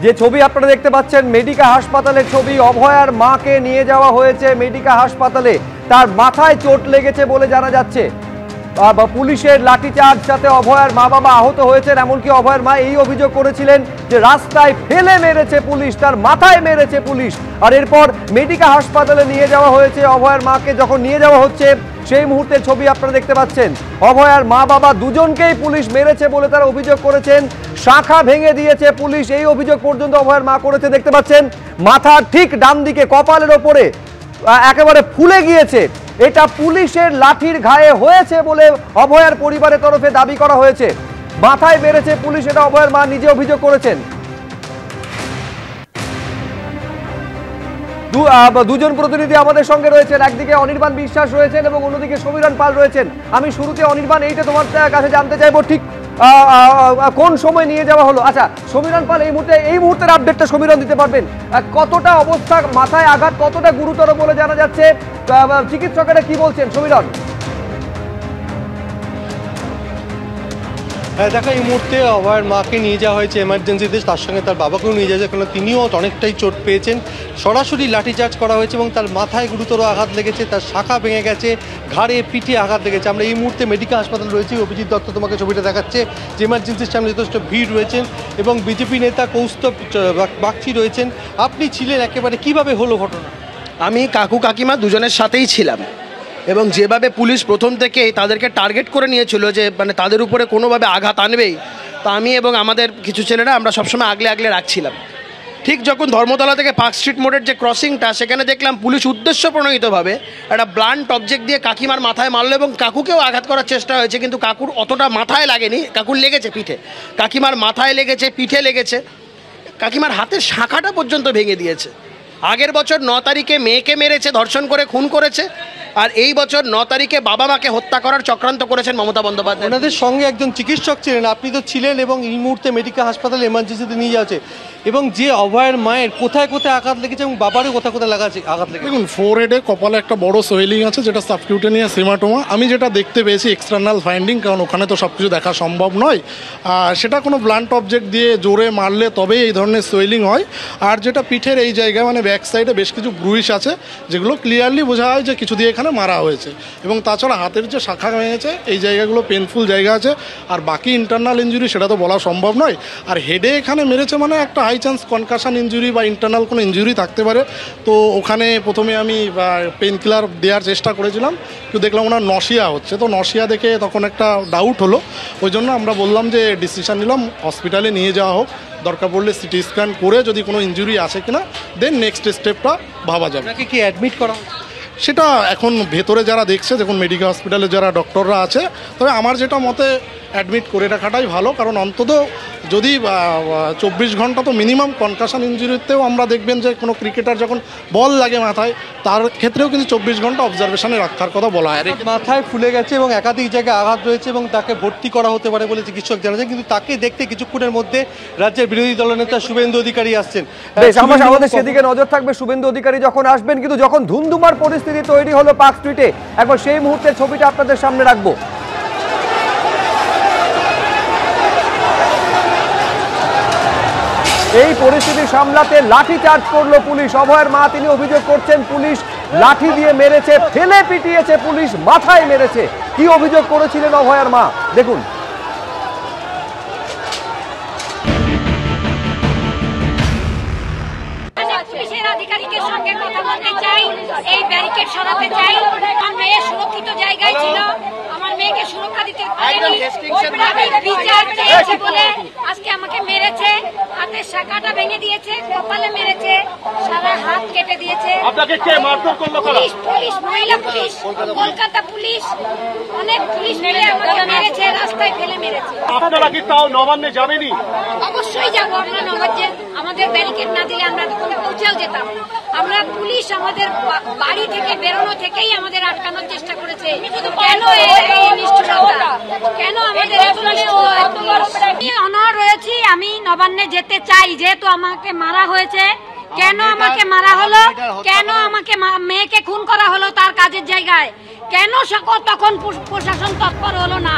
যে ছবি আপনারা দেখতে পাচ্ছেন মেডিকা হাসপাতালের ছবি, অভয়ার মাকে নিয়ে যাওয়া হয়েছে মেডিকা হাসপাতালে। তার মাথায় চোট লেগেছে বলে জানা যাচ্ছে। পুলিশের লাঠিচার্জ সাথে অভয়ার মা বাবা আহত হয়েছেন। এমনকি অভয়ার মা এই অভিযোগ করেছিলেন যে রাস্তায় ফেলে মেরেছে পুলিশ, তার মাথায় মেরেছে পুলিশ। আর এরপর মেডিকা হাসপাতালে নিয়ে যাওয়া হয়েছে। অভয়ার মাকে যখন নিয়ে যাওয়া হচ্ছে সেই মুহূর্তের ছবি আপনারা দেখতে পাচ্ছেন। অভয়ার মা বাবা দুজনকেই পুলিশ মেরেছে বলে তারা অভিযোগ করেছেন। শাখা ভেঙে দিয়েছে পুলিশ, এই অভিযোগ পর্যন্ত অভয়ার মা করেছে। দেখতে পাচ্ছেন মাথার ঠিক ডান দিকে কপালের ওপরে একেবারে ফুলে গিয়েছে। এটা পুলিশের লাঠির ঘায়ে হয়েছে বলে অভয়ার পরিবারের তরফে দাবি করা হয়েছে। মাথায় মেরেছে পুলিশ, এটা অভয়ার মা নিজে অভিযোগ করেছেন। দুজন প্রতিনিধি আমাদের সঙ্গে রয়েছেন, একদিকে অনির্বাণ বিশ্বাস রয়েছেন এবং অন্যদিকে সমীরণ পাল রয়েছেন। আমি শুরুতে অনির্বাণ এইটা তোমার কাছে জানতে চাইবো, ঠিক কোন সময় নিয়ে যাওয়া হলো? আচ্ছা সমীরণ পাল, এই মুহূর্তের আপডেটটা সমীরণ দিতে পারবেন? কতটা অবস্থা, মাথায় আঘাত কতটা গুরুতর বলে জানা যাচ্ছে, চিকিৎসকেরা কি বলছেন? সমীরণ। হ্যাঁ দেখো, এই মুহূর্তে অভয়ার মাকে নিয়ে যাওয়া হয়েছে এমার্জেন্সিতে, তার সঙ্গে তার বাবাকেও নিয়ে যাওয়া হয়েছে, কারণ তিনিও অনেকটাই চোট পেয়েছেন। সরাসরি লাঠিচার্জ করা হয়েছে এবং তার মাথায় গুরুতর আঘাত লেগেছে, তার শাখা ভেঙে গেছে, ঘাড়ে পিঠে আঘাত লেগেছে। আমরা এই মুহূর্তে মেডিকেল হাসপাতাল রয়েছি, অভিজিৎ দত্ত তোমাকে ছবিটা দেখাচ্ছে, যে এমার্জেন্সির সামনে যথেষ্ট ভিড় রয়েছেন এবং বিজেপি নেতা কৌস্তব বাগচি রয়েছেন। আপনি ছিলেন একেবারে, কিভাবে হলো ঘটনা? আমি কাকু কাকিমা দুজনের সাথেই ছিলাম এবং যেভাবে পুলিশ প্রথম থেকেই তাদেরকে টার্গেট করে নিয়েছিল যে মানে তাদের উপরে কোনোভাবে আঘাত আনবেই, তো আমি এবং আমাদের কিছু ছেলেরা আমরা সবসময় আগলে আগলে রাখছিলাম। ঠিক যখন ধর্মতলা থেকে পার্ক স্ট্রিট মোড়ের যে ক্রসিংটা, সেখানে দেখলাম পুলিশ উদ্দেশ্য প্রণোদিতভাবে একটা ব্লান্ট অবজেক্ট দিয়ে কাকিমার মাথায় মারলো এবং কাকুকেও আঘাত করার চেষ্টা হয়েছে, কিন্তু কাকুর অতটা মাথায় লাগেনি, কাকুর লেগেছে পিঠে। কাকিমার মাথায় লেগেছে, পিঠে লেগেছে, কাকিমার হাতের শাখাটা পর্যন্ত ভেঙে দিয়েছে। আগের বছর 9 তারিখে মেয়েকে মেরেছে, ধর্ষণ করে খুন করেছে, আর এই বছর 9 তারিখে বাবা মাকে হত্যা করার চক্রান্ত করেছেন মমতা বন্দ্যোপাধ্যায়। ওনাদের সঙ্গে একজন চিকিৎসক ছিলেন, আপনি তো ছিলেন, এবং এই মুহূর্তে মেডিকেল হাসপাতালে এমার্জেন্সিতে নিয়ে যাচ্ছে। এবং যে অভয়ের মায়ের কোথায় কোথায় আঘাত লেগেছে এবং বাবারও কোথায় কোথায় আঘাত লেগেছে? দেখুন, ফোরহেডে কপালে একটা বড় সোয়েলিং আছে, যেটা সাবকিউটেনিয়াস হেমাটোমা। আমি যেটা দেখতে পেয়েছি এক্সটার্নাল ফাইন্ডিং, কারণ ওখানে তো সব কিছু দেখা সম্ভব নয়, সেটা কোনো ব্লান্ট অবজেক্ট দিয়ে জোরে মারলে তবেই এই ধরনের সোয়েলিং হয়। আর যেটা পিঠের এই জায়গায় মানে ব্যাক সাইডে বেশ কিছু ব্রুইশ আছে, যেগুলো ক্লিয়ারলি বোঝা হয় যে কিছু দিয়ে এখানে মারা হয়েছে। এবং তাছাড়া হাতের যে শাখা ভেঙেছে, এই জায়গাগুলো পেনফুল জায়গা আছে। আর বাকি ইন্টারনাল ইঞ্জুরি সেটা তো বলা সম্ভব নয়। আর হেডে এখানে মেরেছে মানে একটা হাই চান্স কনকাশন ইঞ্জুরি বা ইন্টারনাল কোনো ইঞ্জুরি থাকতে পারে। তো ওখানে প্রথমে আমি পেন কিলার দেওয়ার চেষ্টা করেছিলাম, কিন্তু দেখলাম ওনার নশিয়া হচ্ছে। তো নশিয়া দেখে তখন একটা ডাউট হলো, ওই জন্য আমরা বললাম যে ডিসিশন নিলাম হসপিটালে নিয়ে যাওয়া হোক, দরকার পড়লে সিটি স্ক্যান করে যদি কোনো ইঞ্জুরি আছে কিনা দেন নেক্সট স্টেপটা ভাবা যাবে। আপনাকে কি অ্যাডমিট করা? সেটা এখন ভেতরে যারা দেখছে, দেখুন মেডিকেল হসপিটালে যারা ডক্টররা আছে, তবে আমার যেটা মতে অ্যাডমিট করে রাখাটাই ভালো। কারণ অন্তত যদি 24 ঘন্টা তো মিনিমাম কনকাশন ইঞ্জুরিতেও আমরা দেখবেন যে কোনো ক্রিকেটার যখন বল লাগে মাথায়, তার ক্ষেত্রেও কিন্তু 24 ঘন্টা অবজারভেশনে রাখার কথা বলা হয়। মাথায় ফুলে গেছে এবং একাধিক জায়গায় আঘাত রয়েছে এবং তাকে ভর্তি করা হতে পারে বলে চিকিৎসক জানাচ্ছেন। কিন্তু তাকে দেখতে কিছুক্ষণের মধ্যে রাজ্যের বিরোধী দলনেতা শুভেন্দু অধিকারী আসছেন। আমাদের সেদিকে নজর থাকবে শুভেন্দু অধিকারী যখন আসবেন। কিন্তু যখন ধুমধুমার পরিস্থিতি তৈরি হলো পার্ক স্ট্রিটে, একবার সেই মুহূর্তের ছবিটা আপনাদের সামনে রাখবো। এই পরিস্থিতি সামলাতে লাঠি চার্জ করলো পুলিশ। অভয়ের মা তিনি অভিযোগ করছেন পুলিশ লাঠি দিয়ে মেরেছে, ফেলে পিটিয়েছে পুলিশ, মাথায় মেরেছে। কি অভিযোগ করেছিলেন অভয়ের মা দেখুন। পুলিশের আধিকারিকের সঙ্গে কথা বলতে চাই, এই ব্যারিকেড সরাতে চাই। আমার মেয়ে সুরক্ষিত জায়গায় ছিল, আমার মেয়েকে সুরক্ষা দিতে পারেনি, বিচার চেয়েছি বলে আজকে আমাকে মেরেছে। হাতের শাখাটা ভেঙে দিয়েছে, কপালে মেরেছে, সারা হাত কেটে দিয়েছে। আপনাকে কে মারধর করলো? পুলিশ, মহিলা পুলিশ, কলকাতা পুলিশ, অনেক পুলিশ মিলে আমাকে মেরেছে, রাস্তায় ফেলে মেরেছে। আপনারা কি তাও নবান্নে যাবেনি? অবশ্যই যাবো। আমরা নবান্নে, আমাদের ব্যারিকেড না দিলে আমরা তখন পৌঁছেও যেতাম। আমরা পুলিশ আমাদের বাড়ি থেকে বেরোনো থেকেই আমাদের আটকানোর চেষ্টা করেছে। কেন এই নিষ্ঠুরতা, কেন আমাদের অনড় রয়েছি। আমি নবান্নে যেতে চাই, যেহেতু আমাকে মারা হয়েছে। কেন আমাকে মারা হলো, কেন আমাকে মেয়েকে খুন করা হলো তার কাজের জায়গায়, কেন তখন প্রশাসন তৎপর হলো না?